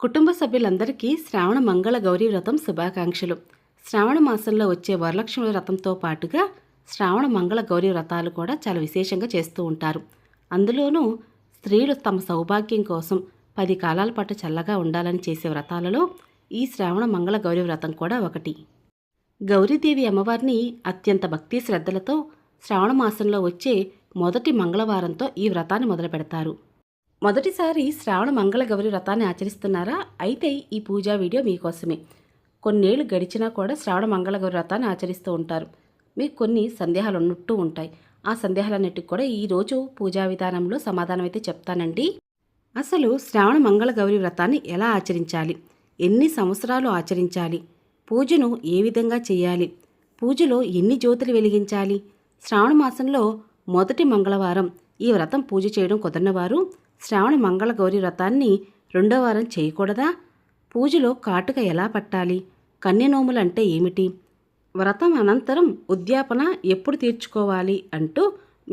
కుటుంబ సభ్యులందరికీ శ్రావణ మంగళ గౌరీ వ్రతం శుభాకాంక్షలు. శ్రావణ మాసంలో వచ్చే వరలక్ష్మి వ్రతంతో పాటుగా శ్రావణ మంగళ గౌరీ వ్రతాలు కూడా చాలా విశేషంగా చేస్తూ ఉంటారు. అందులోనూ స్త్రీలు తమ సౌభాగ్యం కోసం 10 కాలాల పాటు చల్లగా ఉండాలని చేసే వ్రతాలలో ఈ శ్రావణ మంగళ గౌరీ వ్రతం కూడా ఒకటి. గౌరీదేవి అమ్మవారిని అత్యంత భక్తి శ్రద్ధలతో శ్రావణ మాసంలో వచ్చే మొదటి మంగళవారంతో ఈ వ్రతాన్ని మొదలు పెడతారు. మొదటిసారి శ్రావణ మంగళ గౌరి వ్రతాన్ని ఆచరిస్తున్నారా? అయితే ఈ పూజా వీడియో మీకోసమే. కొన్నేళ్లు గడిచినా కూడా శ్రావణ మంగళ గౌరి వ్రతాన్ని ఆచరిస్తూ ఉంటారు. మీకు కొన్ని సందేహాలు ఉన్నట్టు ఉంటాయి. ఆ సందేహాలన్నిటికి కూడా ఈరోజు పూజా విధానంలో సమాధానం అయితే చెప్తానండి. అసలు శ్రావణ మంగళ గౌరి వ్రతాన్ని ఎలా ఆచరించాలి, ఎన్ని సంవత్సరాలు ఆచరించాలి, పూజను ఏ విధంగా చేయాలి, పూజలో ఎన్ని జ్యోతులు వెలిగించాలి, శ్రావణ మాసంలో మొదటి మంగళవారం ఈ వ్రతం పూజ చేయడం కుదరనివారు శ్రావణ మంగళ గౌరీ వ్రతాన్ని 2వ వారం చేయకూడదా, పూజలో కాటుక ఎలా పట్టాలి, కన్యనోములు అంటే ఏమిటి, వ్రతం అనంతరం ఉద్యాపన ఎప్పుడు తీర్చుకోవాలి అంటూ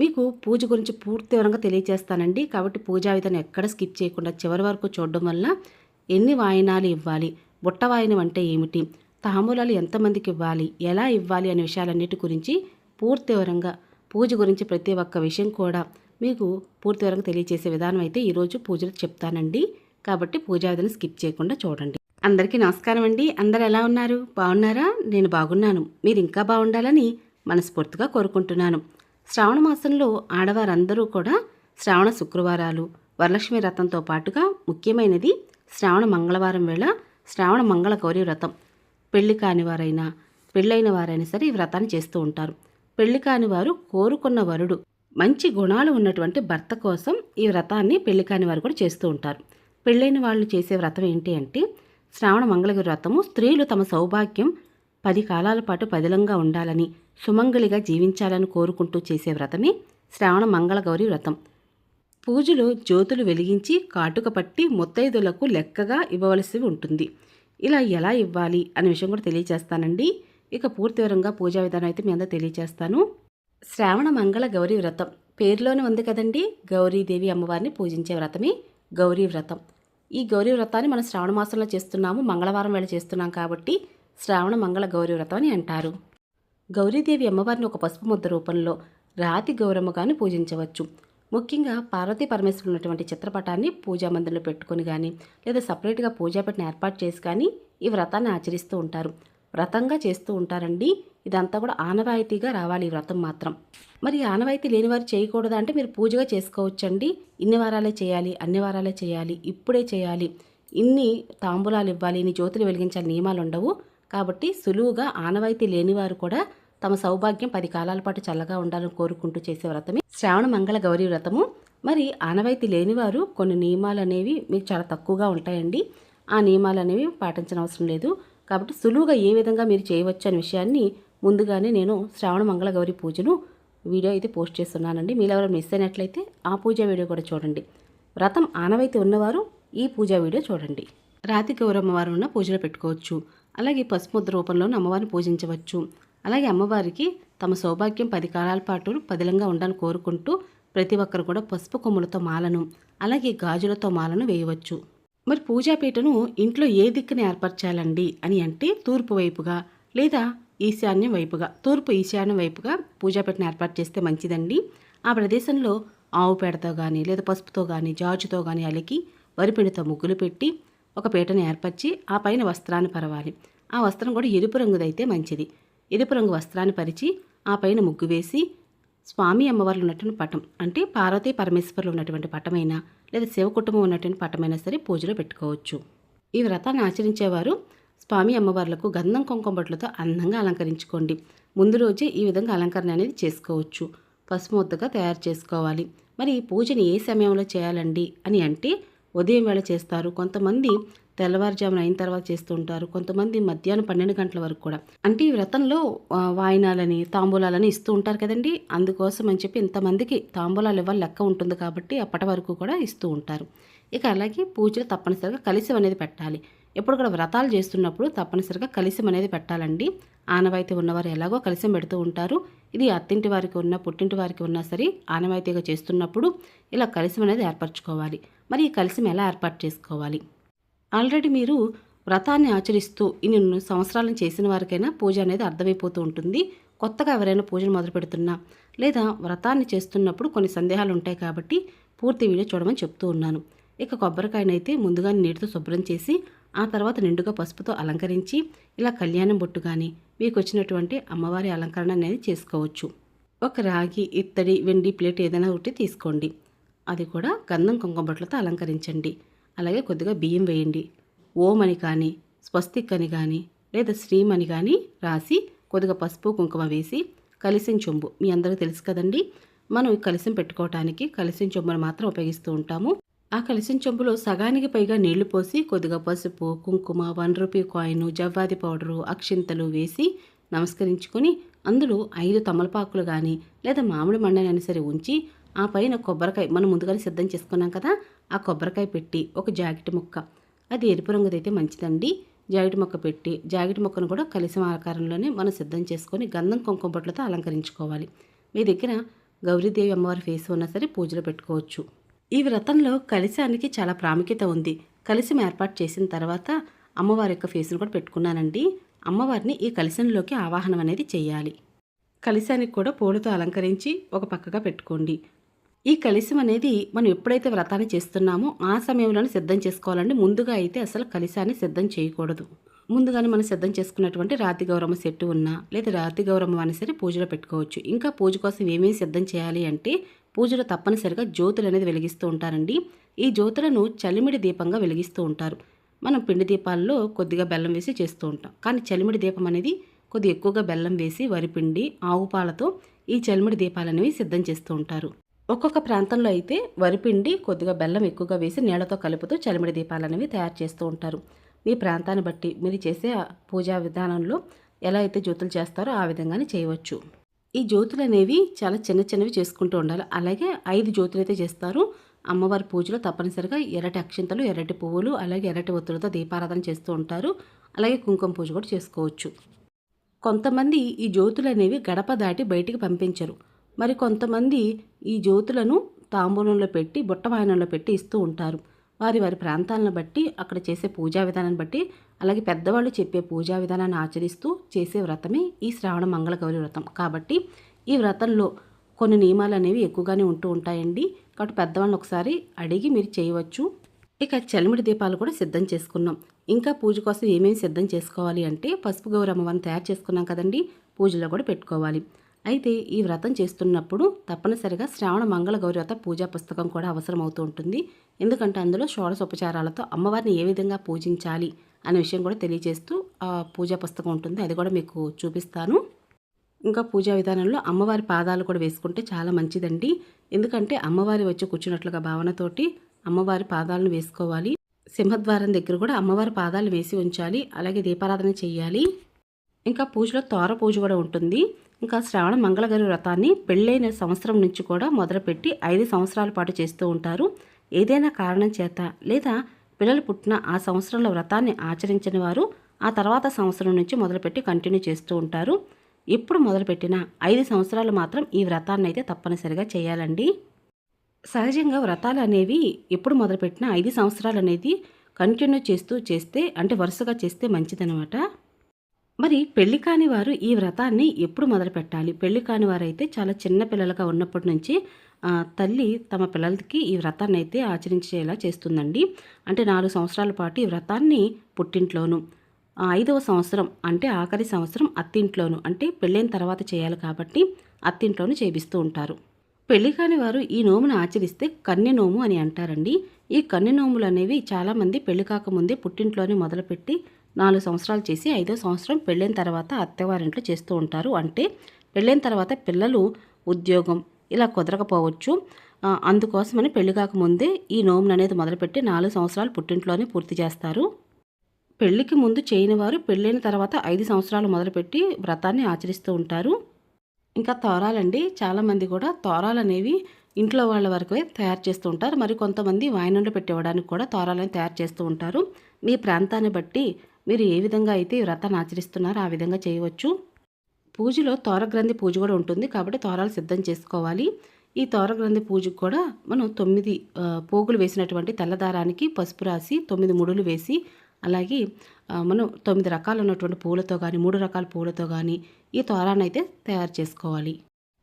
మీకు పూజ గురించి పూర్తి వివరంగా తెలియజేస్తానండి. కాబట్టి పూజా విధానం ఎక్కడ స్కిప్ చేయకుండా చివరి వరకు చూడడం వల్ల ఎన్ని వాయినాలు ఇవ్వాలి, బుట్ట వాయినం అంటే ఏమిటి, తాంబూలాలు ఎంతమందికి ఇవ్వాలి, ఎలా ఇవ్వాలి అనే విషయాలన్నిటి గురించి పూర్తి వివరంగా పూజ గురించి ప్రతి ఒక్క విషయం కూడా మీకు పూర్తి వరకు తెలియజేసే విధానం అయితే ఈరోజు పూజలు చెప్తానండి. కాబట్టి పూజా విధానం స్కిప్ చేయకుండా చూడండి. అందరికీ నమస్కారం అండి. అందరు ఎలా ఉన్నారు? బాగున్నారా? నేను బాగున్నాను. మీరు ఇంకా బాగుండాలని మనస్ఫూర్తిగా కోరుకుంటున్నాను. శ్రావణ మాసంలో ఆడవారందరూ కూడా శ్రావణ శుక్రవారాలు, వరలక్ష్మి వ్రతంతో పాటుగా ముఖ్యమైనది శ్రావణ మంగళవారం వేళ శ్రావణ మంగళ గౌరీ వ్రతం. పెళ్లి కాని వారైనా పెళ్ళైన వారైనా సరే ఈ వ్రతాన్ని చేస్తూ ఉంటారు. పెళ్లి కాని వారు కోరుకున్న వరుడు మంచి గుణాలు ఉన్నటువంటి భర్త కోసం ఈ వ్రతాన్ని పెళ్లి కాని వారు కూడా చేస్తూ ఉంటారు. పెళ్ళైన వాళ్ళు చేసే వ్రతం ఏంటి అంటే శ్రావణ మంగళగిరి వ్రతము. స్త్రీలు తమ సౌభాగ్యం 10 కాలాల పాటు పదిలంగా ఉండాలని, సుమంగళిగా జీవించాలని కోరుకుంటూ చేసే వ్రతమే శ్రావణ మంగళ గౌరీ వ్రతం. పూజలో జ్యోతులు వెలిగించి కాటుక పట్టి ముత్తైదులకు లెక్కగా ఇవ్వవలసి ఉంటుంది. ఇలా ఎలా ఇవ్వాలి అనే విషయం కూడా తెలియజేస్తానండి. ఇక పూర్తి వివరంగా పూజా విధానం అయితే మీ అందరూ తెలియజేస్తాను. శ్రావణ మంగళ గౌరీ వ్రతం పేరులోనే ఉంది కదండి. గౌరీదేవి అమ్మవారిని పూజించే వ్రతమే గౌరీ వ్రతం. ఈ గౌరీ వ్రతాన్ని మనం శ్రావణ మాసంలో చేస్తున్నాము, మంగళవారం వేళ చేస్తున్నాం కాబట్టి శ్రావణ మంగళ గౌరీ వ్రతం అని అంటారు. గౌరీదేవి అమ్మవారిని ఒక పసుపు ముద్ద రూపంలో రాతి గౌరమ్మగాని పూజించవచ్చు. ముఖ్యంగా పార్వతీ పరమేశ్వరులు ఉన్నటువంటి చిత్రపటాన్ని పూజా మందిరంలో పెట్టుకుని కానీ లేదా సపరేట్గా పూజా పెట్టిన ఏర్పాటు చేసి కానీ ఈ వ్రతాన్ని ఆచరిస్తూ ఉంటారు. వ్రతంగా చేస్తూ ఉంటారండి. ఇదంతా కూడా ఆనవాయితీగా రావాలి ఈ వ్రతం మాత్రం. మరి ఆనవాయితీ లేని వారు చేయకూడదు అంటే మీరు పూజగా చేసుకోవచ్చండి. ఇన్ని వారాలే చేయాలి, అన్ని వారాలే చేయాలి, ఇప్పుడే చేయాలి, ఇన్ని తాంబూలాలు ఇవ్వాలి, ఇన్ని జ్యోతులు వెలిగించాలి నియమాలు ఉండవు. కాబట్టి సులువుగా ఆనవాయితీ లేనివారు కూడా తమ సౌభాగ్యం 10 కాలాల పాటు చల్లగా ఉండాలని కోరుకుంటూ చేసే వ్రతమే శ్రావణ మంగళ గౌరీ వ్రతము. మరి ఆనవాయితీ లేనివారు కొన్ని నియమాలు అనేవి మీకు చాలా తక్కువగా ఉంటాయండి. ఆ నియమాలు అనేవి పాటించిన అవసరం లేదు. కాబట్టి సులువుగా ఏ విధంగా మీరు చేయవచ్చు అనే విషయాన్ని ముందుగానే నేను శ్రావణ మంగళ గౌరీ పూజను వీడియో అయితే పోస్ట్ చేస్తున్నానండి. మీరు ఎవరైనా మిస్ అయినట్లయితే ఆ పూజా వీడియో కూడా చూడండి. వ్రతం ఆనవాయితీ ఉన్నవారు ఈ పూజా వీడియో చూడండి. రాతి గౌరమ్మవారు ఉన్న పూజలో పెట్టుకోవచ్చు. అలాగే పసుపు ముద్ద రూపంలోనే అమ్మవారిని పూజించవచ్చు. అలాగే అమ్మవారికి తమ సౌభాగ్యం 10 కాలాల పాటు పదిలంగా ఉండాలని కోరుకుంటూ ప్రతి ఒక్కరు కూడా పసుపు కొమ్ములతో మాలను అలాగే గాజులతో మాలను వేయవచ్చు. మరి పూజాపీఠను ఇంట్లో ఏ దిక్కున ఏర్పరచాలండి అని అంటే తూర్పు వైపుగా లేదా ఈశాన్యం వైపుగా, తూర్పు ఈశాన్యం వైపుగా పూజాపీఠను ఏర్పాటు చేస్తే మంచిదండి. ఆ ప్రదేశంలో ఆవు పేడతో కానీ లేదా పసుపుతో కానీ జాజుతో కానీ అలికి వరిపిండితో ముగ్గులు పెట్టి ఒక పీటను ఏర్పరిచి ఆ పైన వస్త్రాన్ని పరవాలి. ఆ వస్త్రం కూడా ఎరుపు రంగుదైతే మంచిది. ఎరుపు రంగు వస్త్రాన్ని పరిచి ఆ పైన ముగ్గు వేసి స్వామి అమ్మవార్లు ఉన్నటువంటి పటం అంటే పార్వతీ పరమేశ్వరులు ఉన్నటువంటి పటమైనా లేదా శివ కుటుంబం ఉన్నటువంటి పటమైనా సరే పూజలో పెట్టుకోవచ్చు. ఈ వ్రతాన్ని ఆచరించేవారు స్వామి అమ్మవార్లకు గంధం కుంకుమ బొట్లతో అందంగా అలంకరించుకోండి. ముందు రోజే ఈ విధంగా అలంకరణ అనేది చేసుకోవచ్చు. పసుపు ముద్దగా తయారు చేసుకోవాలి. మరి ఈ పూజని ఏ సమయంలో చేయాలండి అని అంటే ఉదయం వేళ చేస్తారు, కొంతమంది తెల్లవారుజామున అయిన తర్వాత చేస్తూ ఉంటారు, కొంతమంది మధ్యాహ్నం 12 గంటల వరకు కూడా. అంటే ఈ వ్రతంలో వాయినాలని తాంబూలాలని ఇస్తూ ఉంటారు కదండి. అందుకోసం అని చెప్పి ఇంతమందికి తాంబూలాలు ఇవ్వాలి లెక్క ఉంటుంది కాబట్టి అప్పటి వరకు కూడా ఇస్తూ ఉంటారు. ఇక అలాగే పూజలు తప్పనిసరిగా కలిసి అనేది పెట్టాలి. ఎప్పుడు కూడా వ్రతాలు చేస్తున్నప్పుడు తప్పనిసరిగా కలిసి అనేది పెట్టాలండి. ఆనవాయితీ ఉన్నవారు ఎలాగో కలిసి పెడుతూ ఉంటారు. ఇది అత్తింటి వారికి ఉన్న పుట్టింటి వారికి ఉన్నా సరే ఆనవాయితీగా చేస్తున్నప్పుడు ఇలా కలిసి అనేది ఏర్పరచుకోవాలి. మరి ఈ కలిసి ఎలా ఏర్పాటు చేసుకోవాలి? ఆల్రెడీ మీరు వ్రతాన్ని ఆచరిస్తూ ఇన్ని సంవత్సరాలను చేసిన వారికైనా పూజ అనేది అర్థమైపోతూ ఉంటుంది. కొత్తగా ఎవరైనా పూజను మొదలు పెడుతున్నా లేదా వ్రతాన్ని చేస్తున్నప్పుడు కొన్ని సందేహాలు ఉంటాయి కాబట్టి పూర్తి వీడియో చూడమని చెప్తూ ఉన్నాను. ఇక కొబ్బరికాయనైతే ముందుగా నీటితో శుభ్రం చేసి ఆ తర్వాత నిండుగా పసుపుతో అలంకరించి ఇలా కళ్యాణం బొట్టు కానీ మీకు వచ్చినటువంటి అమ్మవారి అలంకరణ అనేది చేసుకోవచ్చు. ఒక రాగి, ఇత్తడి, వెండి ప్లేట్ ఏదైనా ఒకటి తీసుకోండి. అది కూడా గంధం కుంకుమ బొట్లతో అలంకరించండి. అలాగే కొద్దిగా బియ్యం వేయండి. ఓం అని కానీ, స్వస్తిక్ అని కానీ లేదా శ్రీం అని కానీ రాసి కొద్దిగా పసుపు కుంకుమ వేసి కలిసిన చెంబు మీ అందరికీ తెలుసు కదండి. మనం ఈ కలిసం పెట్టుకోవటానికి కలిసిన చెంబును మాత్రం ఉపయోగిస్తూ ఉంటాము. ఆ కలిసిన చెంబులో సగానికి పైగా నీళ్లు పోసి కొద్దిగా పసుపు, కుంకుమ, 1 రూపీ కాయిన్, జవ్వాది పౌడరు, అక్షింతలు వేసి నమస్కరించుకొని అందులో 5 తమలపాకులు కానీ లేదా మామిడి మండనైనా సరే ఉంచి ఆ పైన కొబ్బరికాయ మనం ముందుగానే సిద్ధం చేసుకున్నాం కదా, ఆ కొబ్బరికాయ పెట్టి ఒక జాకెట్ ముక్క, అది ఎరుపు రంగుదైతే మంచిదండి, జాకెట్ ముక్క పెట్టి జాకెట్ ముక్కను కూడా కలిసిన ఆకారంలోనే మనం సిద్ధం చేసుకొని గంధం కుంకుమ బొట్లతో అలంకరించుకోవాలి. మీ దగ్గర గౌరీదేవి అమ్మవారి ఫేస్ ఉన్నా సరే పూజలో పెట్టుకోవచ్చు. ఈ వ్రతంలో కలశానికి చాలా ప్రాముఖ్యత ఉంది. కలశం ఏర్పాటు చేసిన తర్వాత అమ్మవారి యొక్క ఫేస్ను కూడా పెట్టుకున్నానండి. అమ్మవారిని ఈ కలశంలోకి ఆవాహనం అనేది చేయాలి. కలశానికి కూడా పూలతో అలంకరించి ఒక పక్కగా పెట్టుకోండి. ఈ కలశం అనేది మనం ఎప్పుడైతే వ్రతాన్ని చేస్తున్నామో ఆ సమయంలోనే సిద్ధం చేసుకోవాలండి. ముందుగా అయితే అసలు కలశాన్ని సిద్ధం చేయకూడదు. ముందుగానే మనం సిద్ధం చేసుకున్నటువంటి రాతి గౌరమ్మ సెట్టు ఉన్నా లేదా రాతి గౌరమ్మ అని సరే పూజలో పెట్టుకోవచ్చు. ఇంకా పూజ కోసం ఏమేమి సిద్ధం చేయాలి అంటే పూజలో తప్పనిసరిగా జ్యోతులు అనేది వెలిగిస్తూ ఉంటారండి. ఈ జ్యోతులను చలిమిడి దీపంగా వెలిగిస్తూ ఉంటారు. మనం పిండి దీపాల్లో కొద్దిగా బెల్లం వేసి చేస్తూ ఉంటాం. కానీ చలిమిడి దీపం అనేది కొద్దిగా ఎక్కువగా బెల్లం వేసి వరిపిండి, ఆవు పాలతో ఈ చలిమిడి దీపాలు అనేవి సిద్ధం చేస్తూ ఉంటారు. ఒక్కొక్క ప్రాంతంలో అయితే వరిపిండి కొద్దిగా బెల్లం ఎక్కువగా వేసి నీళ్లతో కలుపుతూ చలిమిడి దీపాలు అనేవి తయారు చేస్తూ ఉంటారు. మీ ప్రాంతాన్ని బట్టి మీరు చేసే పూజా విధానంలో ఎలా అయితే జ్యోతులు చేస్తారో ఆ విధంగానే చేయవచ్చు. ఈ జ్యోతులు అనేవి చాలా చిన్న చిన్నవి చేసుకుంటూ ఉండాలి. అలాగే 5 జ్యోతులు అయితే చేస్తారు. అమ్మవారి పూజలో తప్పనిసరిగా ఎర్రటి అక్షింతలు, ఎర్రటి పువ్వులు, అలాగే ఎర్రటి ఒత్తులతో దీపారాధన చేస్తూ ఉంటారు. అలాగే కుంకుమ పూజ కూడా చేసుకోవచ్చు. కొంతమంది ఈ జ్యోతులు అనేవి గడప దాటి బయటికి పంపించరు. మరి కొంతమంది ఈ జ్యోతులను తాంబూలంలో పెట్టి బుట్ట వాయనంలో పెట్టి ఇస్తూ ఉంటారు. వారి వారి ప్రాంతాలను బట్టి అక్కడ చేసే పూజా విధానాన్ని బట్టి అలాగే పెద్దవాళ్ళు చెప్పే పూజా విధానాన్ని ఆచరిస్తూ చేసే వ్రతమే ఈ శ్రావణ మంగళ గౌరి వ్రతం. కాబట్టి ఈ వ్రతంలో కొన్ని నియమాలు అనేవి ఎక్కువగానే ఉంటూ ఉంటాయండి. కాబట్టి పెద్దవాళ్ళని ఒకసారి అడిగి మీరు చేయవచ్చు. ఇక చలిమిడి దీపాలు కూడా సిద్ధం చేసుకున్నాం. ఇంకా పూజ కోసం ఏమేమి సిద్ధం చేసుకోవాలి అంటే పసుపు గౌరమ్మని తయారు చేసుకున్నాం కదండి, పూజలో కూడా పెట్టుకోవాలి. అయితే ఈ వ్రతం చేస్తున్నప్పుడు తప్పనిసరిగా శ్రావణ మంగళ గౌరి వ్రత పూజా పుస్తకం కూడా అవసరం అవుతూ ఉంటుంది. ఎందుకంటే అందులో షోడశోపచారాలతో అమ్మవారిని ఏ విధంగా పూజించాలి అనే విషయం కూడా తెలియజేస్తూ ఆ పూజా పుస్తకం ఉంటుంది. అది కూడా మీకు చూపిస్తాను. ఇంకా పూజా విధానంలో అమ్మవారి పాదాలు కూడా వేసుకుంటే చాలా మంచిదండి. ఎందుకంటే అమ్మవారి వచ్చి కూర్చున్నట్లుగా భావనతోటి అమ్మవారి పాదాలను వేసుకోవాలి. సింహద్వారం దగ్గర కూడా అమ్మవారి పాదాలు వేసి ఉంచాలి. అలాగే దీపారాధన చేయాలి. ఇంకా పూజలో తోర పూజ కూడా ఉంటుంది. ఇంకా శ్రావణ మంగళగౌరి వ్రతాన్ని పెళ్ళైన సంవత్సరం నుంచి కూడా మొదలుపెట్టి 5 సంవత్సరాల పాటు చేస్తూ ఉంటారు. ఏదైనా కారణం చేత లేదా పిల్లలు పుట్టిన ఆ సంవత్సరంలో వ్రతాన్ని ఆచరించని వారు ఆ తర్వాత సంవత్సరం నుంచి మొదలుపెట్టి కంటిన్యూ చేస్తూ ఉంటారు. ఎప్పుడు మొదలుపెట్టినా 5 సంవత్సరాలు మాత్రం ఈ వ్రతాన్ని అయితే తప్పనిసరిగా చేయాలండి. సహజంగా వ్రతాలు అనేవి ఎప్పుడు మొదలుపెట్టినా 5 సంవత్సరాలు అనేది కంటిన్యూ చేస్తే అంటే వరుసగా చేస్తే మంచిదనమాట. మరి పెళ్లి కాని వారు ఈ వ్రతాన్ని ఎప్పుడు మొదలు పెట్టాలి? పెళ్లి కాని వారైతే చాలా చిన్న పిల్లలుగా ఉన్నప్పటి నుంచి తల్లి తమ పిల్లలకి ఈ వ్రతాన్ని అయితే ఆచరించేలా చేస్తుందండి. అంటే 4 సంవత్సరాల పాటు ఈ వ్రతాన్ని పుట్టింట్లోను, 5వ సంవత్సరం అంటే ఆఖరి సంవత్సరం అత్తింట్లోను, అంటే పెళ్ళైన తర్వాత చేయాలి కాబట్టి అత్తింట్లోను చేపిస్తూ ఉంటారు. పెళ్లి కాని వారు ఈ నోమును ఆచరిస్తే కన్య నోము అని అంటారండి. ఈ కన్య నోములు అనేవి చాలామంది పెళ్లి కాకముందే పుట్టింట్లోనే మొదలుపెట్టి 4 సంవత్సరాలు చేసి 5వ సంవత్సరం పెళ్ళైన తర్వాత అత్తవారింట్లో చేస్తూ ఉంటారు. అంటే పెళ్ళైన తర్వాత పిల్లలు, ఉద్యోగం ఇలా కుదరకపోవచ్చు. అందుకోసమని పెళ్లి కాకముందే ఈ నోమును అనేది మొదలుపెట్టి 4 సంవత్సరాలు పుట్టింట్లోనే పూర్తి చేస్తారు. పెళ్లికి ముందు చేయని వారు పెళ్ళైన తర్వాత 5 సంవత్సరాలు మొదలుపెట్టి వ్రతాన్ని ఆచరిస్తూ ఉంటారు. ఇంకా తోరాలండి, చాలామంది కూడా తోరాలు అనేవి ఇంట్లో వాళ్ళ వరకే తయారు చేస్తూ ఉంటారు. మరి కొంతమంది వాయనంలో పెట్టివ్వడానికి కూడా తోరాలను తయారు చేస్తూ ఉంటారు. మీ ప్రాంతాన్ని బట్టి మీరు ఏ విధంగా అయితే ఈ వ్రతాన్ని ఆచరిస్తున్నారో ఆ విధంగా చేయవచ్చు. పూజలో తోరగ్రంథి పూజ కూడా ఉంటుంది కాబట్టి తోరాలు సిద్ధం చేసుకోవాలి. ఈ తోరగ్రంథి పూజకు కూడా మనం 9 పోగులు వేసినటువంటి తెల్లదారానికి పసుపు రాసి 9 ముడులు వేసి, అలాగే మనం 9 రకాలున్నటువంటి పూలతో కానీ 3 రకాల పూలతో కానీ ఈ తోరాన్నైతే తయారు చేసుకోవాలి.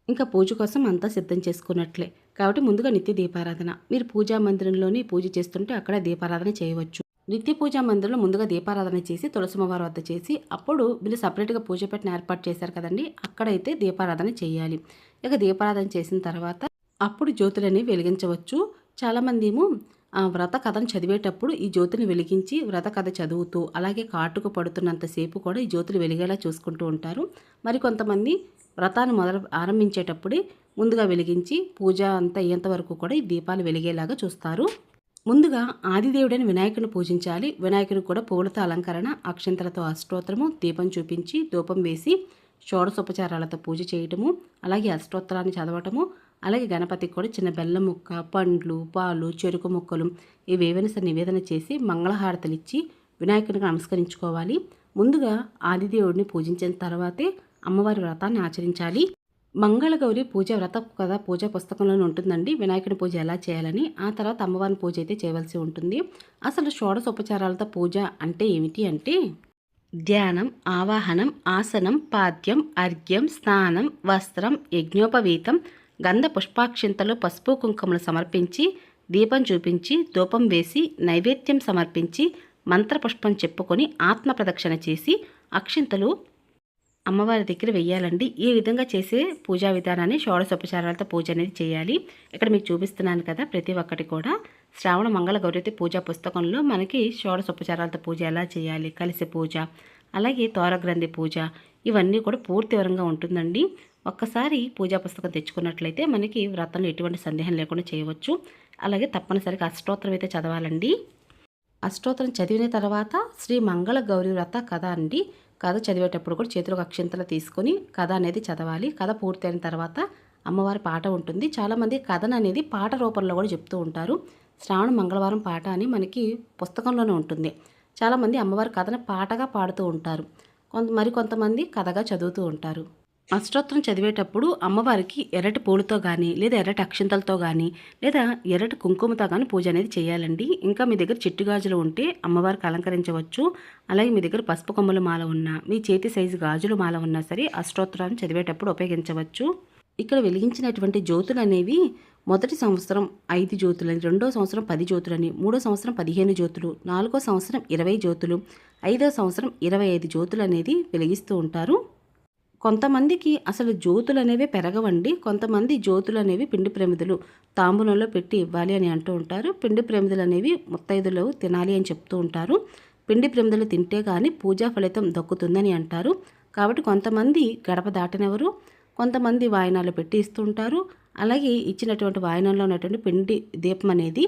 ఇంకా పూజ కోసం అంతా సిద్ధం చేసుకున్నట్లే. కాబట్టి ముందుగా నిత్య దీపారాధన. మీరు పూజా మందిరంలోని పూజ చేస్తుంటే అక్కడ దీపారాధన చేయవచ్చు. నిత్య పూజా మందిరంలో ముందుగా దీపారాధన చేసి తులసిమ్మవారి వద్ద చేసి, అప్పుడు మీరు సపరేట్గా పూజ పెట్టిన ఏర్పాటు చేశారు కదండి, అక్కడైతే దీపారాధన చేయాలి. ఇక దీపారాధన చేసిన తర్వాత అప్పుడు జ్యోతులని వెలిగించవచ్చు. చాలామంది ఏమో వ్రత కథను చదివేటప్పుడు ఈ జ్యోతిని వెలిగించి వ్రత కథ చదువుతూ, అలాగే కాటుకు పడుతున్నంతసేపు కూడా ఈ జ్యోతులు వెలిగేలా చూసుకుంటూ ఉంటారు. మరి కొంతమంది వ్రతాన్ని ఆరంభించేటప్పుడే ముందుగా వెలిగించి పూజ అంతా అయ్యేంత వరకు కూడా ఈ దీపాలు వెలిగేలాగా చూస్తారు. ముందుగా ఆదిదేవుడైన వినాయకుని పూజించాలి. వినాయకుడికి కూడా పూలతో అలంకరణ, అక్షంతలతో అష్టోత్తరము, దీపం చూపించి ధూపం వేసి షోడశోపచారాలతో పూజ చేయటము, అలాగే అష్టోత్తరాన్ని చదవటము, అలాగే గణపతికి కూడా చిన్న బెల్లం ముక్క, పండ్లు, పాలు, చెరుకు ముక్కలు ఇవేవైనా సరే నివేదన చేసి మంగళహారతలు ఇచ్చి వినాయకునికి నమస్కరించుకోవాలి. ముందుగా ఆదిదేవుడిని పూజించిన తర్వాతే అమ్మవారి వ్రతాన్ని ఆచరించాలి. మంగళగౌరి పూజ వ్రత కథ పూజా పుస్తకంలోనే ఉంటుందండి, వినాయకుడి పూజ ఎలా చేయాలని. ఆ తర్వాత అమ్మవారిని పూజ అయితే చేయవలసి ఉంటుంది. అసలు షోడశోపచారాలతో పూజ అంటే ఏమిటి అంటే ధ్యానం, ఆవాహనం, ఆసనం, పాద్యం, అర్ఘ్యం, స్నానం, వస్త్రం, యజ్ఞోపవీతం, గంధ పుష్పాక్షింతలు, పసుపు కుంకుమలు సమర్పించి, దీపం చూపించి, ధూపం వేసి, నైవేద్యం సమర్పించి, మంత్రపుష్పం చెప్పుకొని ఆత్మ ప్రదక్షిణ చేసి అక్షింతలు అమ్మవారి దగ్గర వెయ్యాలండి. ఈ విధంగా చేసే పూజా విధానాన్ని షోడశోపచారాలతో పూజ అనేది చేయాలి. ఇక్కడ మీకు చూపిస్తున్నాను కదా, ప్రతి ఒక్కటి కూడా శ్రావణ మంగళ గౌరీ పూజా పుస్తకంలో మనకి షోడశోపచారాలతో పూజ ఎలా చేయాలి, కలిసి పూజ, అలాగే తోరగ్రంథి పూజ, ఇవన్నీ కూడా పూర్తి వివరంగా ఉంటుందండి. ఒక్కసారి పూజా పుస్తకం తెచ్చుకున్నట్లయితే మనకి వ్రతంలో ఎటువంటి సందేహం లేకుండా చేయవచ్చు. అలాగే తప్పనిసరిగా అష్టోత్తరం అయితే చదవాలండి. అష్టోత్తరం చదివిన తర్వాత శ్రీ మంగళ గౌరీ వ్రత కథ అండి. కథ చదివేటప్పుడు కూడా చేతిలోకి అక్షింతలు తీసుకొని కథ అనేది చదవాలి. కథ పూర్తయిన తర్వాత అమ్మవారి పాట ఉంటుంది. చాలామంది కథను అనేది పాట రూపంలో కూడా చెప్తూ ఉంటారు. శ్రావణ మంగళవారం పాట అని మనకి పుస్తకంలోనే ఉంటుంది. చాలామంది అమ్మవారి కథను పాటగా పాడుతూ ఉంటారు. మరికొంతమంది కథగా చదువుతూ ఉంటారు. అష్టోత్తరం చదివేటప్పుడు అమ్మవారికి ఎర్రటి పూలతో కానీ, లేదా ఎర్రటి అక్షింతలతో కానీ, లేదా ఎర్రటి కుంకుమతో కానీ పూజ అనేది చేయాలండి. ఇంకా మీ దగ్గర చిట్టు గాజులు ఉంటే అమ్మవారికి అలంకరించవచ్చు. అలాగే మీ దగ్గర పసుపు కొమ్మల మాల ఉన్నా, మీ చేతి సైజు గాజుల మాల ఉన్నా సరే అష్టోత్తరాన్ని చదివేటప్పుడు ఉపయోగించవచ్చు. ఇక్కడ వెలిగించినటువంటి జ్యోతులు అనేవి మొదటి సంవత్సరం 5 జ్యోతులని, రెండో సంవత్సరం 10 జ్యోతులని, మూడో సంవత్సరం 15 జ్యోతులు, నాలుగో సంవత్సరం 20 జ్యోతులు, 5వ సంవత్సరం 25 జ్యోతులు అనేది వెలిగిస్తూ ఉంటారు. కొంతమందికి అసలు జ్యోతులు అనేవి పెరగవండి. కొంతమంది జ్యోతులు అనేవి పిండి ప్రమిదలు తాంబూలంలో పెట్టి ఇవ్వాలి అని అంటూ ఉంటారు. పిండి ప్రమిదలు అనేవి ముత్తైదులు తినాలి అని చెప్తూ ఉంటారు. పిండి ప్రమిదలు తింటే కానీ పూజా ఫలితం దక్కుతుందని అంటారు. కాబట్టి కొంతమంది గడప దాటనెవరు, కొంతమంది వాయనాలు పెట్టి ఇస్తుంటారు. అలాగే ఇచ్చినటువంటి వాయనంలో ఉన్నటువంటి పిండి దీపం అనేది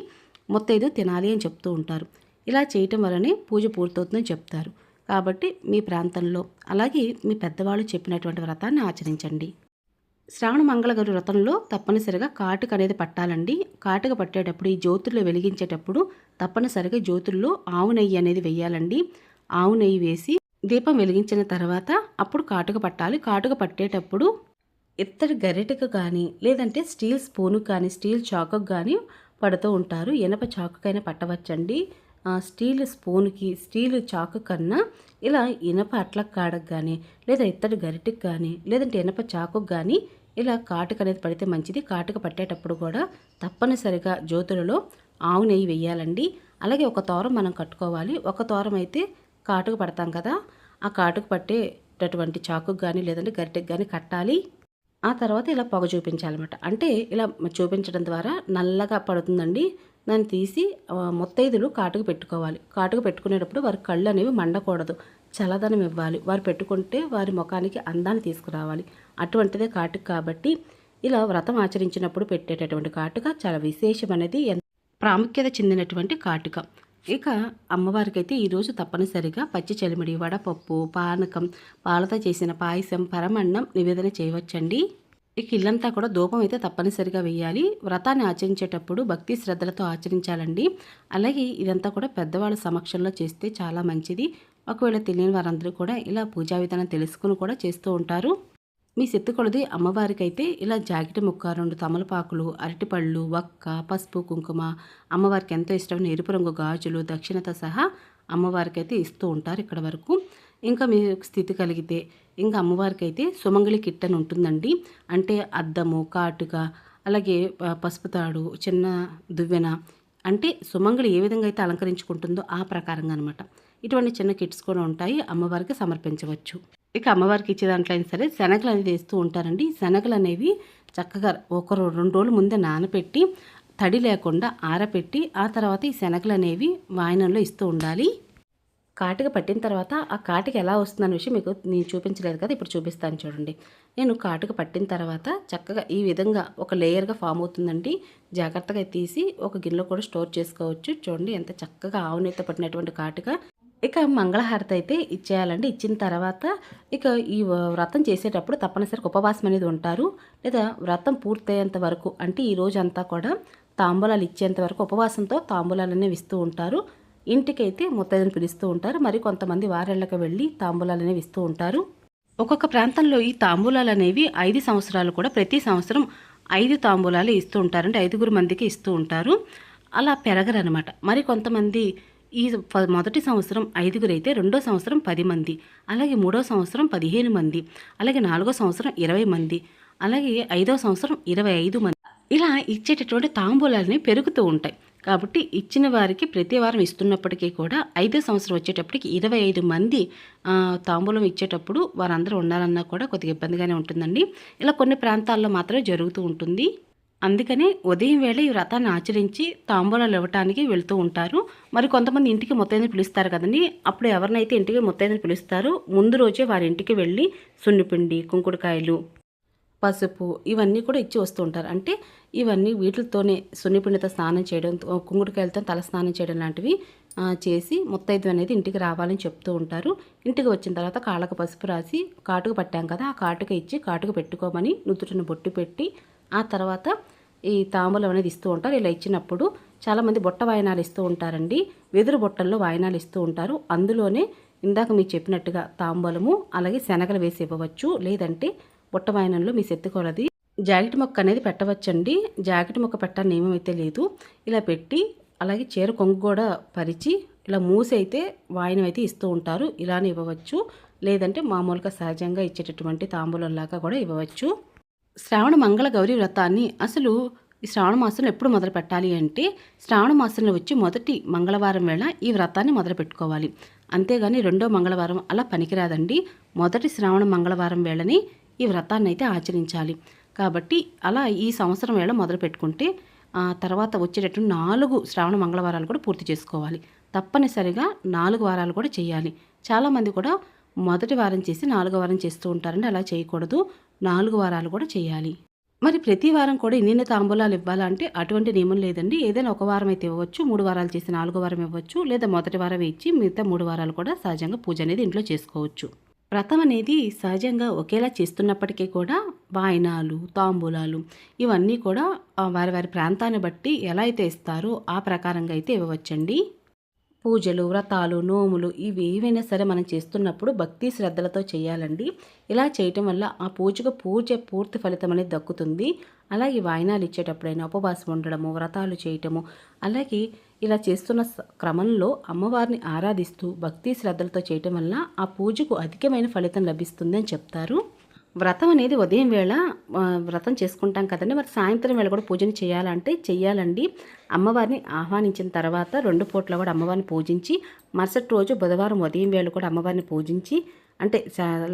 ముత్తైదు తినాలి అని చెప్తూ ఉంటారు. ఇలా చేయటం వల్లనే పూజ పూర్తవుతుందని చెప్తారు. కాబట్టి మీ ప్రాంతంలో అలాగే మీ పెద్దవాళ్ళు చెప్పినటువంటి వ్రతాన్ని ఆచరించండి. శ్రావణ మంగళగౌరి వ్రతంలో తప్పనిసరిగా కాటుక అనేది పట్టాలండి. కాటుక పట్టేటప్పుడు ఈ జ్యోతుల్లో వెలిగించేటప్పుడు తప్పనిసరిగా జ్యోతుల్లో ఆవు నెయ్యి అనేది వేయాలండి. ఆవు నెయ్యి వేసి దీపం వెలిగించిన తర్వాత అప్పుడు కాటుక పట్టాలి. కాటుక పట్టేటప్పుడు ఇత్తడి గరిటెకు కానీ, లేదంటే స్టీల్ స్పూనుకు కానీ, స్టీల్ చాకుకు కానీ పడుతూ ఉంటారు. ఇనప చాకుకైనా పట్టవచ్చండి. స్టీల్ స్పూన్కి, స్టీల్ చాకు కన్నా ఇలా ఇనప అట్ల కాడకు కానీ, లేదా ఇత్తడి గరిటెకి కానీ, లేదంటే ఇనప చాకుకు కానీ ఇలా కాటుక అనేది పడితే మంచిది. కాటుక పట్టేటప్పుడు కూడా తప్పనిసరిగా జ్యోతులలో ఆవు నెయ్యి వేయాలండి. అలాగే ఒక తోరం మనం కట్టుకోవాలి. ఒక తోరం అయితే కాటుక పడతాం కదా, ఆ కాటుక పట్టేటటువంటి చాకుకు కానీ, లేదంటే గరిటెకి కానీ కట్టాలి. ఆ తర్వాత ఇలా పొగ చూపించాలన్నమాట. అంటే ఇలా చూపించడం ద్వారా నల్లగా పడుతుందండి. దాన్ని తీసి ముత్తైదులు కాటుకు పెట్టుకోవాలి. కాటుకు పెట్టుకునేటప్పుడు వారి కళ్ళు అనేవి మండకూడదు, చల్లదనం ఇవ్వాలి. వారు పెట్టుకుంటే వారి ముఖానికి అందాన్ని తీసుకురావాలి. అటువంటిదే కాటుక. కాబట్టి ఇలా వ్రతం ఆచరించినప్పుడు పెట్టేటటువంటి కాటుక చాలా విశేషమనేది, ప్రాముఖ్యత చెందినటువంటి కాటుక. ఇక అమ్మవారికైతే ఈరోజు తప్పనిసరిగా పచ్చి చలిమిడి, వడపప్పు, పానకం, పాలతో చేసిన పాయసం, పరమన్నం నివేదన చేయవచ్చండి. ఇక ఇల్లంతా కూడా ధూపం అయితే తప్పనిసరిగా వేయాలి. వ్రతాన్ని ఆచరించేటప్పుడు భక్తి శ్రద్ధలతో ఆచరించాలండి. అలాగే ఇదంతా కూడా పెద్దవాళ్ళ సమక్షంలో చేస్తే చాలా మంచిది. ఒకవేళ తెలియని వారందరూ కూడా ఇలా పూజా విధానం తెలుసుకుని కూడా చేస్తూ ఉంటారు. మీ శక్తి కొలది అమ్మవారికైతే ఇలా జాకెట్ ముక్క, 2 తమలపాకులు, అరటిపళ్ళు, వక్క, పసుపు, కుంకుమ, అమ్మవారికి ఎంతో ఇష్టమైన ఎరుపు రంగు గాజులు, దక్షిణతో సహా అమ్మవారికైతే ఇస్తూ ఉంటారు ఇక్కడ వరకు. ఇంకా మీకు స్థితి కలిగితే ఇంకా అమ్మవారికైతే సుమంగళి కిట్ అని ఉంటుందండి. అంటే అద్దము, కాటుక, అలాగే పసుపు తాడు, చిన్న దువ్వెన, అంటే సుమంగళి ఏ విధంగా అయితే అలంకరించుకుంటుందో ఆ ప్రకారంగా అనమాట. ఇటువంటి చిన్న కిట్స్ కూడా ఉంటాయి, అమ్మవారికి సమర్పించవచ్చు. ఇక అమ్మవారికి ఇచ్చే దాంట్లో అయినా సరే శనగలు అనేది వేస్తూ ఉంటారండి. శనగలు అనేవి చక్కగా ఒక 2 రోజుల ముందే నానపెట్టి తడి లేకుండా ఆరపెట్టి ఆ తర్వాత ఈ శనగలు అనేవి వాయనంలో ఇస్తూ ఉండాలి. కాటుక పట్టిన తర్వాత ఆ కాటుక ఎలా వస్తుందన్న విషయం మీకు నేను చూపించలేదు కదా, ఇప్పుడు చూపిస్తాను చూడండి. నేను కాటుక పట్టిన తర్వాత చక్కగా ఈ విధంగా ఒక లేయర్గా ఫామ్ అవుతుందండి. జాగ్రత్తగా తీసి ఒక గిన్నెలో కూడా స్టోర్ చేసుకోవచ్చు. చూడండి ఎంత చక్కగా ఆవు నెయ్యితో పట్టినటువంటి కాటుక. ఇక మంగళహారతి అయితే ఇచ్చేయాలండి. ఇచ్చిన తర్వాత ఇక ఈ వ్రతం చేసేటప్పుడు తప్పనిసరిగా ఉపవాసం అనేది ఉంటారు. లేదా వ్రతం పూర్తయ్యేంత వరకు, అంటే ఈ రోజంతా కూడా తాంబూలాలు ఇచ్చేంత వరకు ఉపవాసంతో తాంబూలాలు అనేవి ఇస్తూ ఉంటారు. ఇంటికైతే ముత్తైదును పిలుస్తూ ఉంటారు. మరి కొంతమంది వారెళ్ళకి వెళ్ళి తాంబూలాలు అనేవి ఇస్తూ ఉంటారు. ఒక్కొక్క ప్రాంతంలో ఈ తాంబూలాలు అనేవి 5 సంవత్సరాలు కూడా ప్రతి సంవత్సరం 5 తాంబూలాలు ఇస్తూ ఉంటారంటే 5 మందికి ఇస్తూ ఉంటారు. అలా పెరగరనమాట. మరి కొంతమంది ఈ మొదటి సంవత్సరం 5 అయితే రెండో సంవత్సరం 10 మంది, అలాగే మూడో సంవత్సరం 15 మంది, అలాగే 4వ సంవత్సరం 20 మంది, అలాగే 5వ సంవత్సరం 25 మంది, ఇలా ఇచ్చేటటువంటి తాంబూలాలని పెరుగుతూ ఉంటాయి. కాబట్టి ఇచ్చిన వారికి ప్రతి వారం ఇస్తున్నప్పటికీ కూడా 5వ సంవత్సరం వచ్చేటప్పటికి 25 మంది తాంబూలం ఇచ్చేటప్పుడు వారందరూ ఉండాలన్నా కూడా కొద్దిగా ఇబ్బందిగానే ఉంటుందండి. ఇలా కొన్ని ప్రాంతాల్లో మాత్రమే జరుగుతూ ఉంటుంది. అందుకని ఉదయం వేళ ఈ వ్రతాన్ని ఆచరించి తాంబూలాలు ఇవ్వటానికి వెళ్తూ ఉంటారు. మరి కొంతమంది ఇంటికి ముత్తైదుని పిలుస్తారు కదండి. అప్పుడు ఎవరినైతే ఇంటికి ముత్తైదుని పిలుస్తారో ముందు రోజే వారి ఇంటికి వెళ్ళి సున్నిపిండి, కుంకుడుకాయలు, పసుపు ఇవన్నీ కూడా ఇచ్చి వస్తూ ఉంటారు. అంటే ఇవన్నీ వీటితోనే సున్నిపిండితో స్నానం చేయడం, కుంకుడుకాయలతో తల స్నానం చేయడం లాంటివి చేసి ముత్తైదు అనేది ఇంటికి రావాలని చెప్తూ ఉంటారు. ఇంటికి వచ్చిన తర్వాత కాళ్ళకు పసుపు రాసి కాటుక పట్టాం కదా, ఆ కాటుక ఇచ్చి కాటుక పెట్టుకోమని నుదుటిని బొట్టు పెట్టి ఆ తర్వాత ఈ తాంబూలం అనేది ఇస్తూ ఉంటారు. ఇలా ఇచ్చినప్పుడు చాలామంది బుట్ట వాయనాలు ఇస్తూ ఉంటారండి. వెదురు బుట్టల్లో వాయనాలు ఇస్తూ ఉంటారు. అందులోనే ఇందాక మీకు చెప్పినట్టుగా తాంబూలము అలాగే శనగలు వేసి ఇవ్వవచ్చు. లేదంటే బుట్ట వాయనంలో మీ శక్తి కొలది జాకెట్ మొక్క అనేది పెట్టవచ్చండి. జాకెట్ మొక్క పెట్టాలని నియమం అయితే లేదు. ఇలా పెట్టి అలాగే చీర కొంగు కూడా పరిచి ఇలా మూసి అయితే వాయనం అయితే ఇస్తూ ఉంటారు. ఇలానే ఇవ్వవచ్చు. లేదంటే మామూలుగా సహజంగా ఇచ్చేటటువంటి తాంబూలంలాగా కూడా ఇవ్వవచ్చు. శ్రావణ మంగళ గౌరీ వ్రతాన్ని అసలు ఈ శ్రావణ మాసంలో ఎప్పుడు మొదలు పెట్టాలి అంటే శ్రావణ మాసంలో వచ్చి మొదటి మంగళవారం వేళ ఈ వ్రతాన్ని మొదలు పెట్టుకోవాలి. అంతేగాని రెండో మంగళవారం అలా పనికిరాదండి. మొదటి శ్రావణ మంగళవారం వేళని ఈ వ్రతాన్ని అయితే ఆచరించాలి. కాబట్టి అలా ఈ సంవత్సరం వేళ మొదలు పెట్టుకుంటే తర్వాత వచ్చేటటువంటి 4 శ్రావణ మంగళవారాలు కూడా పూర్తి చేసుకోవాలి. తప్పనిసరిగా 4 వారాలు కూడా చేయాలి. చాలామంది కూడా మొదటి వారం చేసి 4వ వారం చేస్తూ ఉంటారండి. అలా చేయకూడదు. 4 వారాలు కూడా చేయాలి. మరి ప్రతి వారం కూడా ఇన్ని తాంబూలాలు ఇవ్వాలంటే అటువంటి నియమం లేదండి. ఏదైనా ఒక వారం అయితే ఇవ్వచ్చు, 3 వారాలు చేసి 4వ వారం ఇవ్వచ్చు, లేదా మొదటి వారం ఇచ్చి మిగతా 3 వారాలు కూడా సహజంగా పూజ అనేది ఇంట్లో చేసుకోవచ్చు. వ్రతం అనేది సహజంగా ఒకేలా చేస్తున్నప్పటికీ కూడా వాయనాలు, తాంబూలాలు ఇవన్నీ కూడా వారి వారి ప్రాంతాన్ని బట్టి ఎలా అయితే ఇస్తారో ఆ ప్రకారంగా అయితే ఇవ్వవచ్చండి. పూజలు, వ్రతాలు, నోములు ఇవి ఏవైనా సరే మనం చేస్తున్నప్పుడు భక్తి శ్రద్ధలతో చేయాలండి. ఇలా చేయటం వల్ల ఆ పూజకు పూర్తి ఫలితం అనేది దక్కుతుంది. అలాగే వాయినాలు ఇచ్చేటప్పుడైనా ఉపవాసం ఉండడము, వ్రతాలు చేయటము, అలాగే ఇలా చేస్తున్న క్రమంలో అమ్మవారిని ఆరాధిస్తూ భక్తి శ్రద్ధలతో చేయటం వల్ల ఆ పూజకు అధికమైన ఫలితం లభిస్తుంది అని చెప్తారు. వ్రతం అనేది ఉదయం వేళ వ్రతం చేసుకుంటాం కదండి, మరి సాయంత్రం వేళ కూడా పూజను చేయాలంటే చెయ్యాలండి. అమ్మవారిని ఆహ్వానించిన తర్వాత 2 పూట్ల కూడా అమ్మవారిని పూజించి మరుసటి రోజు బుధవారం ఉదయం వేళ కూడా అమ్మవారిని పూజించి అంటే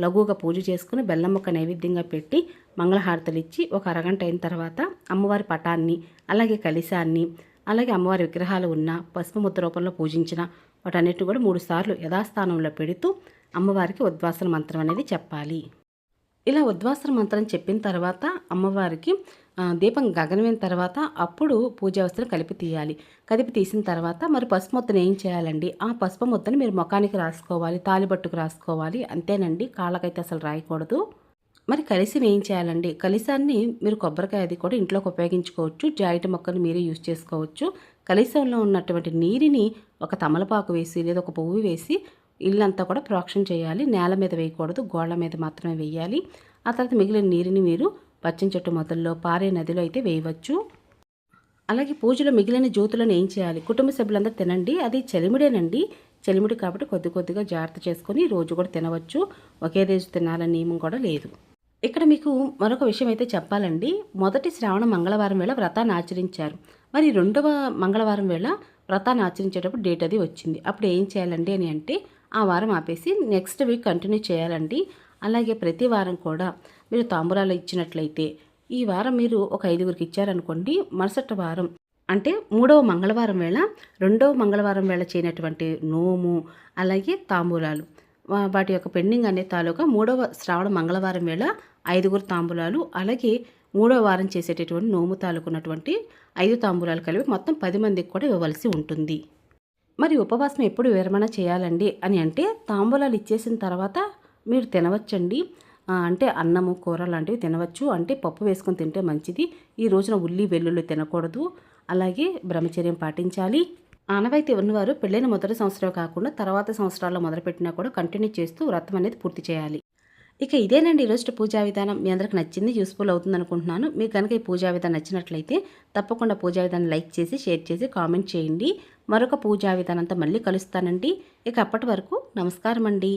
లఘువుగా పూజ చేసుకుని బెల్లం ముక్క నైవేద్యంగా పెట్టి మంగళహారతలు ఇచ్చి ఒక అరగంట అయిన తర్వాత అమ్మవారి పటాన్ని అలాగే కలశాన్ని అలాగే అమ్మవారి విగ్రహాలు ఉన్న పసుపు ముద్ద రూపంలో పూజించిన వాటన్నిటిని కూడా 3 సార్లు యథాస్థానంలో పెడుతూ అమ్మవారికి ఉద్వాసన మంత్రం అనేది చెప్పాలి. ఇలా ఉద్వాసన మంత్రం చెప్పిన తర్వాత అమ్మవారికి దీపం గగనమైన తర్వాత అప్పుడు పూజా వస్తువులు కలిపి తీయాలి. కలిపి తీసిన తర్వాత మరి పసుపు ముద్దను ఏం చేయాలండి, ఆ పసుపు ముద్దను మీరు ముఖానికి రాసుకోవాలి, తాలిబట్టుకు రాసుకోవాలి. అంతేనండి, కాళ్ళకైతే అసలు రాయకూడదు. మరి కలిసి ఏం చేయాలండి, కలిసాన్ని మీరు కొబ్బరికాయ అది కూడా ఇంట్లోకి ఉపయోగించుకోవచ్చు. జాయిట్ మొక్కను మీరే యూజ్ చేసుకోవచ్చు. కలిసంలో ఉన్నటువంటి నీరుని ఒక తమలపాకు వేసి లేదా ఒక పువ్వు వేసి ఇల్లంతా కూడా ప్రోక్షణ చేయాలి. నేల మీద వేయకూడదు, గోళ్ళ మీద మాత్రమే వేయాలి. ఆ తర్వాత మిగిలిన నీరుని మీరు పచ్చని చెట్టు మొదల్లో పారే నదిలో అయితే వేయవచ్చు. అలాగే పూజలో మిగిలిన జ్యోతులను ఏం చేయాలి, కుటుంబ సభ్యులందరూ తినండి. అది చలిమిడేనండి, చలిమిడి కాబట్టి కొద్ది కొద్దిగా జాగ్రత్త చేసుకొని రోజు కూడా తినవచ్చు. ఒకే రోజు తినాలని నియమం కూడా లేదు. ఇక్కడ మీకు మరొక విషయం అయితే చెప్పాలండి. మొదటి శ్రావణ మంగళవారం వేళ వ్రతాన్ని ఆచరించారు. మరి రెండవ మంగళవారం వేళ వ్రతాన్ని ఆచరించేటప్పుడు డేట్ అది వచ్చింది. అప్పుడు ఏం చేయాలండి అని అంటే ఆ వారం ఆపేసి నెక్స్ట్ వీక్ కంటిన్యూ చేయాలండి. అలాగే ప్రతి వారం కూడా మీరు తాంబూలాలు ఇచ్చినట్లయితే ఈ వారం మీరు ఒక 5గురికి ఇచ్చారనుకోండి, మరుసటి వారం అంటే మూడవ మంగళవారం వేళ రెండవ మంగళవారం వేళ చేయనటువంటి నోము అలాగే తాంబూలాలు వాటి యొక్క పెండింగ్ అనే తాలూకా మూడవ శ్రావణ మంగళవారం వేళ 5గురు తాంబూలాలు అలాగే మూడవ వారం చేసేటటువంటి నోము తాలూకున్నటువంటి 5 తాంబూలాలు కలిపి మొత్తం 10 మందికి కూడా ఇవ్వవలసి ఉంటుంది. మరి ఉపవాసం ఎప్పుడు విరమణ చేయాలండి అని అంటే తాంబూలాలు ఇచ్చేసిన తర్వాత మీరు తినవచ్చండి. అంటే అన్నము కూర లాంటివి తినవచ్చు. అంటే పప్పు వేసుకొని తింటే మంచిది. ఈ రోజున ఉల్లి వెల్లుల్లి తినకూడదు. అలాగే బ్రహ్మచర్యం పాటించాలి. ఆనవాయితీ ఉన్నవారు పెళ్ళైన మొదటి సంవత్సరం కాకుండా తర్వాత సంవత్సరాల్లో మొదలుపెట్టినా కూడా కంటిన్యూ చేస్తూ వ్రతం అనేది పూర్తి చేయాలి. ఇక ఇదేనండి ఈరోజు పూజా విధానం. మీ అందరికి నచ్చింది, యూస్ఫుల్ అవుతుంది అనుకుంటున్నాను. మీకు కనుక ఈ పూజా విధానం నచ్చినట్లయితే తప్పకుండా పూజా విధానం లైక్ చేసి షేర్ చేసి కామెంట్ చేయండి. మరొక పూజా విధానంతో మళ్ళీ కలుస్తానండి. ఇక అప్పటి వరకు నమస్కారం అండి.